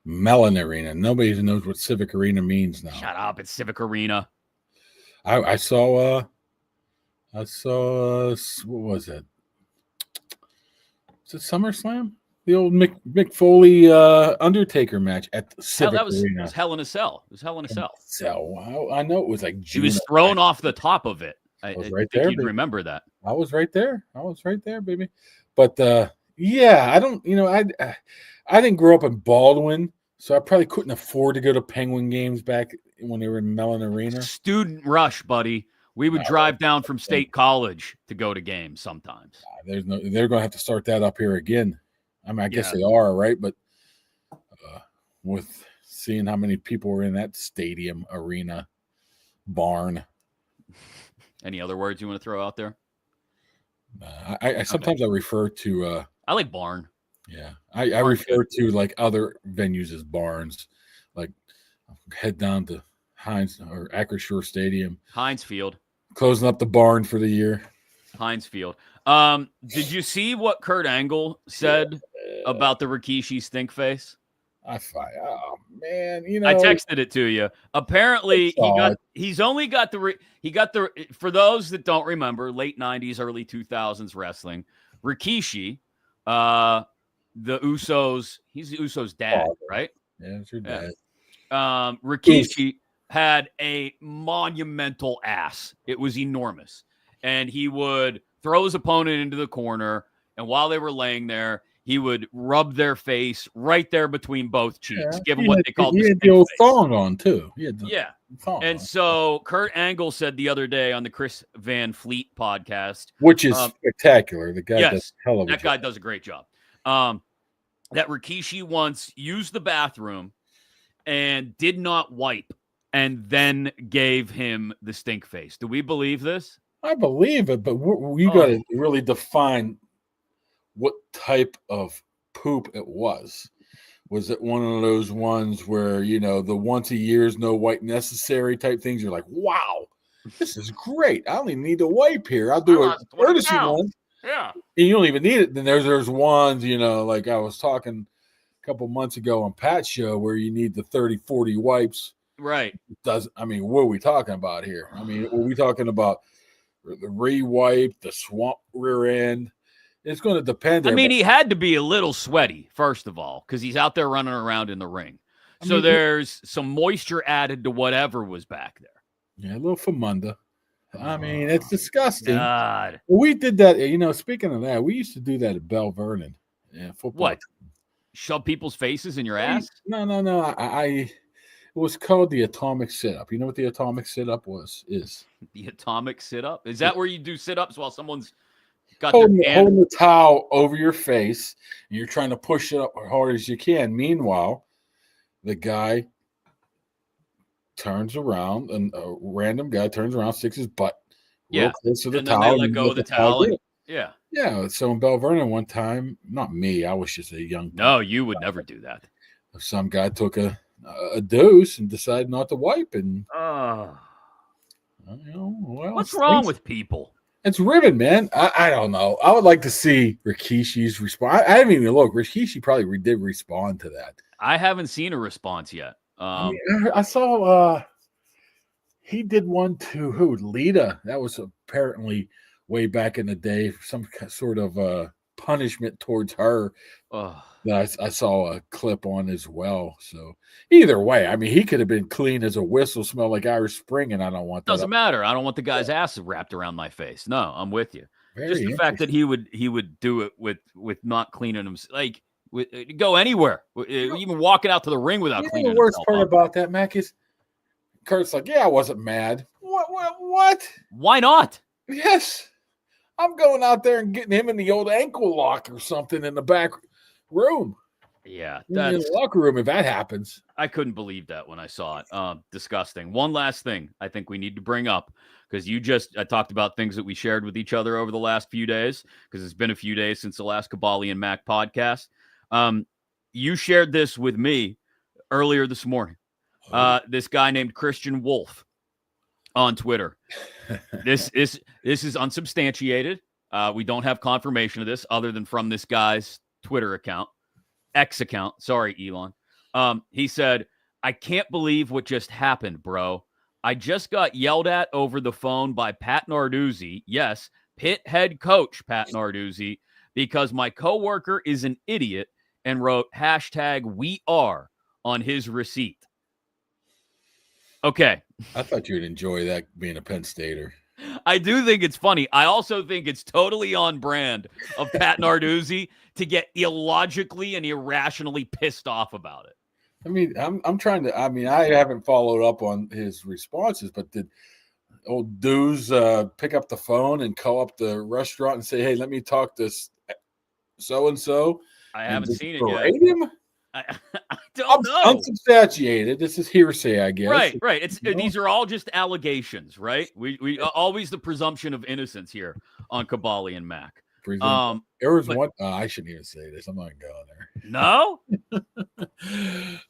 Melon Arena. Nobody even knows what Civic Arena means now. Shut up. It's Civic Arena. I saw what was it? Was it SummerSlam? The old Mick Foley Undertaker match at the Civic Arena. It was Hell in a Cell. It was Hell in a Cell. So I know it was like June. He was thrown off the top of it. I was right think there. you'd remember that. I was right there. Baby. But I don't. I didn't grow up in Baldwin, so I probably couldn't afford to go to Penguin games back when they were in Mellon Arena. Student rush, buddy. We would drive down from State College to go to games sometimes. They're going to have to start that up here again. I mean, I guess Yeah. they are, right? But with seeing how many people were in that stadium, arena, barn. Any other words you want to throw out there? I sometimes I refer to I like barn. Yeah, I refer to like other venues as barns. Like head down to Heinz or Acrisure Stadium, Heinz Field, closing up the barn for the year. Heinz Field. Did you see what Kurt Angle said about the Rikishi stink face? Oh man, I texted it to you. Apparently, he's only got the for those that don't remember, late 90s, early 2000s wrestling. Rikishi, the Usos, he's the Usos' dad, right? Yeah, it's your dad. Rikishi had a monumental ass. It was enormous. And he would throw his opponent into the corner, and while they were laying there, he would rub their face right there between both cheeks, give them what they called the old thong on, too. Thong on. So Kurt Angle said the other day on the Chris Van Fleet podcast, which is spectacular. The guy does a hell of a job. That guy does a great job. That Rikishi once used the bathroom and did not wipe and then gave him the stink face. Do we believe this? I believe it, but you got to really define what type of poop it was. Was it one of those ones where, the once a year's no wipe necessary type things? You're like, wow, this is great. I only need to wipe here. I'll do a courtesy one. Yeah. And you don't even need it. Then there's ones, like I was talking a couple months ago on Pat's show where you need the 30, 40 wipes. Right. What are we talking about here? Are we talking about the re-wipe, the swamp rear end? It's going to depend. He had to be a little sweaty, first of all, because he's out there running around in the ring. There's some moisture added to whatever was back there. Yeah, a little famunda. It's disgusting. God. We did that, speaking of that, we used to do that at Bell Vernon. Yeah, football. What? Shove people's faces in your ass? No. It was called the atomic sit-up. You know what the atomic sit-up is? The atomic sit-up? Is that where you do sit-ups while someone's holding the towel over your face, and you're trying to push it up as hard as you can. Meanwhile, the guy turns around, and a random guy turns around, sticks his butt real close to the towel. Then they let go of the towel. Yeah. So in Bell Vernon one time, not me, I was just a young. No, you would never do that. Some guy took a dose and decided not to wipe, and what's wrong with people? It's ribbon, man. I don't know. I would like to see Rikishi's response. I didn't even look. Rikishi probably did respond to that. I haven't seen a response yet. I saw he did one to who? Lita. That was apparently way back in the day, some sort of punishment towards her. That I saw a clip on as well. So either way, he could have been clean as a whistle, smell like Irish Spring, and I don't want that. Doesn't matter. I don't want the guy's ass wrapped around my face. No, I'm with you. Just the fact that he would do it with not cleaning him, go anywhere, even walking out to the ring without cleaning. The worst part about that, Mac, is Kurt's like, I wasn't mad. What? Why not? Yes, I'm going out there and getting him in the old ankle lock or something in the back room. Yeah, that's in the locker room if that happens. I couldn't believe that when I saw it. Disgusting. One last thing I think we need to bring up, because I talked about things that we shared with each other over the last few days, because it's been a few days since the last Kaboly and Mack podcast. You shared this with me earlier this morning. This guy named Christian Wolf on Twitter. This is unsubstantiated. We don't have confirmation of this other than from this guy's Twitter account, X account. Sorry, Elon. He said, I can't believe what just happened, bro. I just got yelled at over the phone by Pat Narduzzi. Yes, Pitt head coach Pat Narduzzi, because my coworker is an idiot and wrote #WeAre on his receipt. Okay. I thought you'd enjoy that being a Penn Stater. I do think it's funny. I also think it's totally on brand of Pat Narduzzi to get illogically and irrationally pissed off about it. I'm trying to. I haven't followed up on his responses, but old dudes pick up the phone and call up the restaurant and say, "Hey, let me talk to so and so." I haven't just seen it berate yet. him? I don't know. Unsubstantiated. This is hearsay, I guess. Right. It's these are all just allegations, right? We always the presumption of innocence here on Kaboly and Mack. There was one. I shouldn't even say this. I'm not going there. No.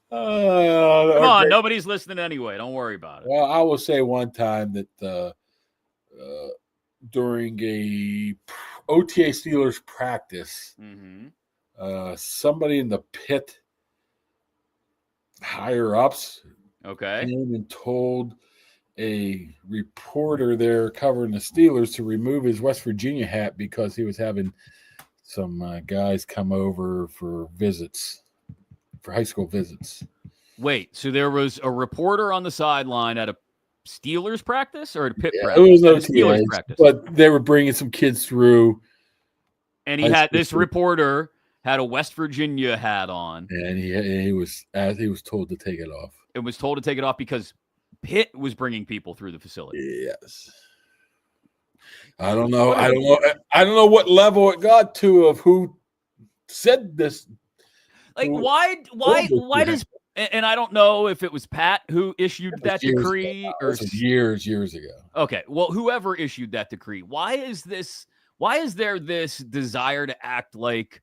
Come on, nobody's listening anyway. Don't worry about it. Well, I will say one time that during a OTA Steelers practice, somebody in the pit, higher ups, came and told a reporter there covering the Steelers to remove his West Virginia hat because he was having some guys come over for high school visits. Wait, so there was a reporter on the sideline at a Steelers practice or at a pit Yeah, practice? it was no Steelers practice, but they were bringing some kids through. And this reporter had a West Virginia hat on, and he was told to take it off. It was told to take it off because Pitt was bringing people through the facility. Yes. I don't know. I don't know what level it got to of who said this. Like, why does, and I don't know if it was Pat who issued that decree or years ago. Okay. Well, whoever issued that decree, why is there this desire to act like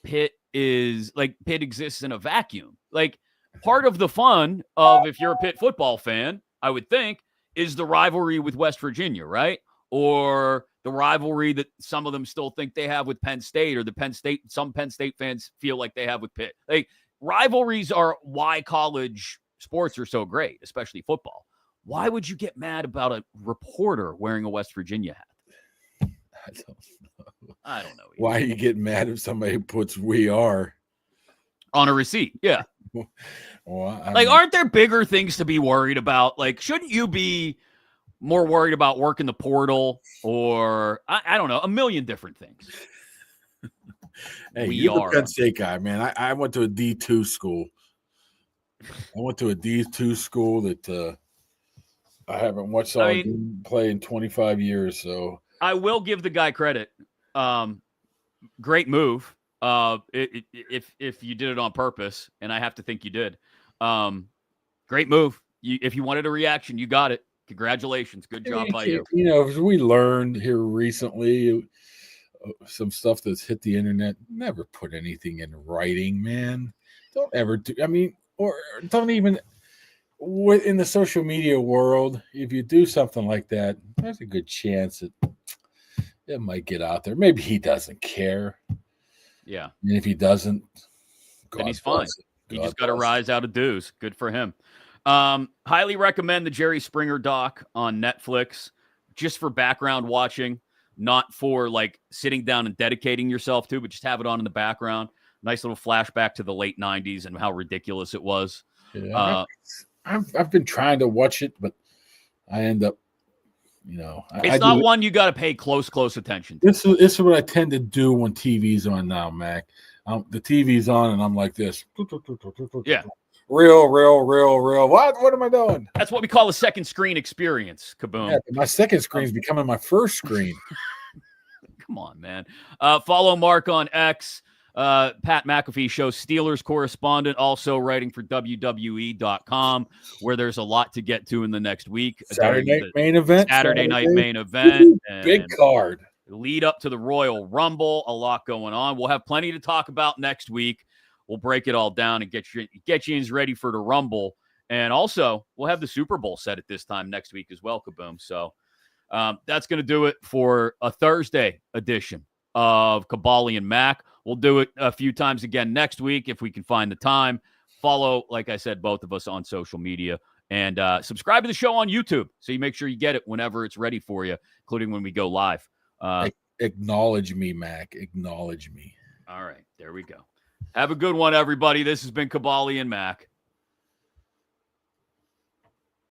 Pitt exists in a vacuum? Like, part of the fun of, if you're a Pitt football fan, I would think, is the rivalry with West Virginia, right? Or the rivalry that some of them still think they have with Penn State, or some Penn State fans feel like they have with Pitt. Like, rivalries are why college sports are so great, especially football. Why would you get mad about a reporter wearing a West Virginia hat? I don't know. Why you get mad if somebody puts "we are" on a receipt? Yeah. Well, aren't there bigger things to be worried about? Like, shouldn't you be more worried about working the portal, or I don't know, a million different things? Hey, you're the Penn State guy, man. I went to a D2 school. That I haven't watched play in 25 years. So I will give the guy credit. Great move. If you did it on purpose, and I have to think you did. Great move. If you wanted a reaction, you got it. Congratulations. Good job by you. You know, we learned here recently some stuff that's hit the internet. Never put anything in writing, man. Don't ever do. I mean, or don't even in the social media world. If you do something like that, there's a good chance that it might get out there. Maybe he doesn't care. Yeah. And if he doesn't, then he's fine. He just got to rise out of dues. Good for him. Highly recommend the Jerry Springer doc on Netflix, just for background watching, not for like sitting down and dedicating yourself to, but just have it on in the background. Nice little flashback to the late 90s and how ridiculous it was. Yeah, I've been trying to watch it, but I end up, it's not one you got to pay close attention to. This is what I tend to do when TV's on now, Mac. The TV's on and I'm like this. Yeah. Real. What am I doing? That's what we call a second screen experience, Kaboom. Yeah, my second screen is becoming my first screen. Come on, man. Follow Mark on X. Pat McAfee Show Steelers correspondent, also writing for WWE.com, where there's a lot to get to in the next week. Saturday night main event. Big card. Lead up to the Royal Rumble. A lot going on. We'll have plenty to talk about next week. We'll break it all down and get you ready for the Rumble. And also, we'll have the Super Bowl set at this time next week as well, Kaboom. So that's going to do it for a Thursday edition of Kaboly and Mack. We'll do it a few times again next week if we can find the time. Follow, like I said, both of us on social media, and subscribe to the show on YouTube so you make sure you get it whenever it's ready for you, including when we go live. Acknowledge me, Mac. Acknowledge me. All right, there we go. Have a good one, everybody. This has been Kaboly and Mack.